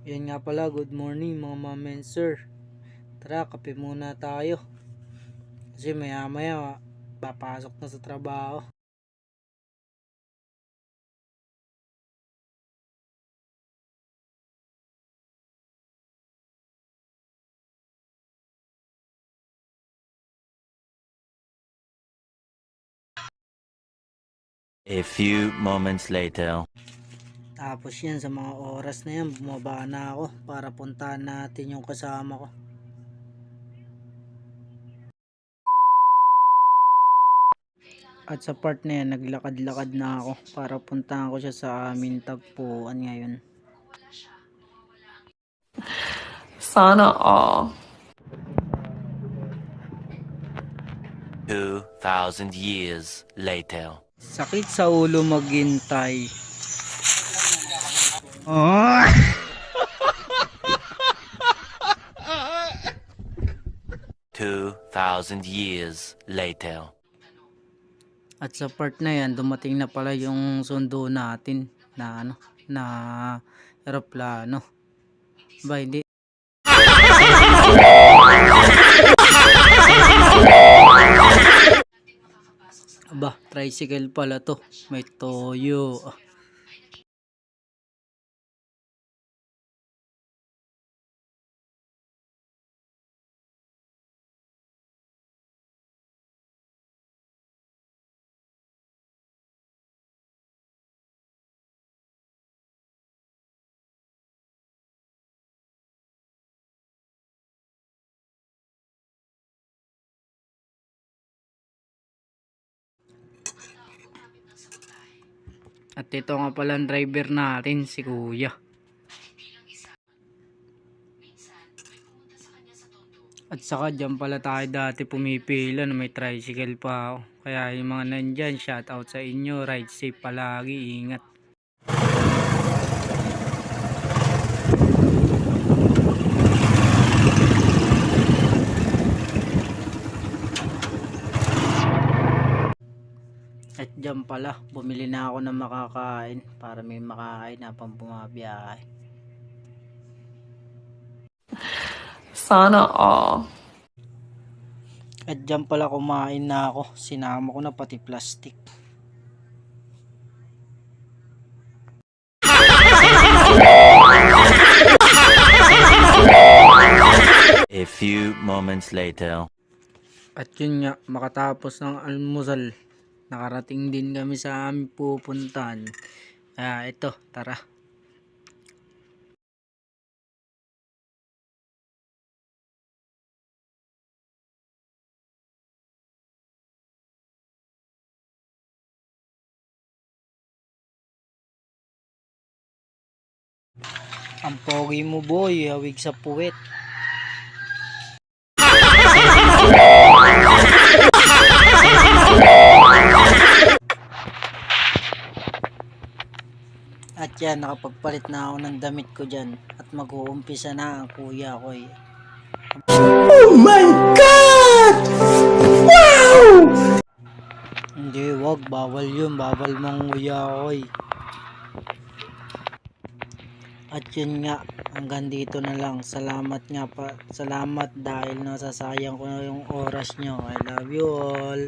Yan nga pala, good morning mga ma'am and sir. Tara, kape muna tayo. Kasi maya maya, papasok na sa trabaho. A few moments later. Tapos yan, sa mga oras na yan, bumaba na ako para puntahan natin yung kasama ko. At sa part na yan, naglakad-lakad na ako para puntahan ko siya sa aming tagpuan ngayon. Sana all. 2,000 years later. Sakit sa ulo maghintay. 2,000 years later. At sa part na yan, dumating na pala yung sundo natin na na eroplano. Ba, hindi. Aba, tricycle pala to. May toyo. At ito nga pala ang driver natin, si Kuya. At saka dyan pala tayo dati pumipila na may tricycle pa ako. Kaya yung mga nandyan, shout out sa inyo. Ride safe palagi, ingat. At dyan pala, bumili na ako ng makakain para may makakain na pang bumabiyahe. Sana all. At dyan pala kumain na ako, sinama ko na pati plastic. A few moments later. At yun nga, makatapos ng almusal, nakarating din kami sa aming pupuntahan. Kaya ito, tara. Ang pogi mo boy, hawig sa puwet. At yan, nakapagpalit na ako ng damit ko dyan. At mag-uumpisa na ang kuya ko eh. Oh my God! Wow! Hindi, wag, bawal yun. Bawal manguya ko eh. At yun nga, hanggang dito na lang. Salamat nga pa. Salamat dahil nasasayang ko na yung oras nyo. I love you all.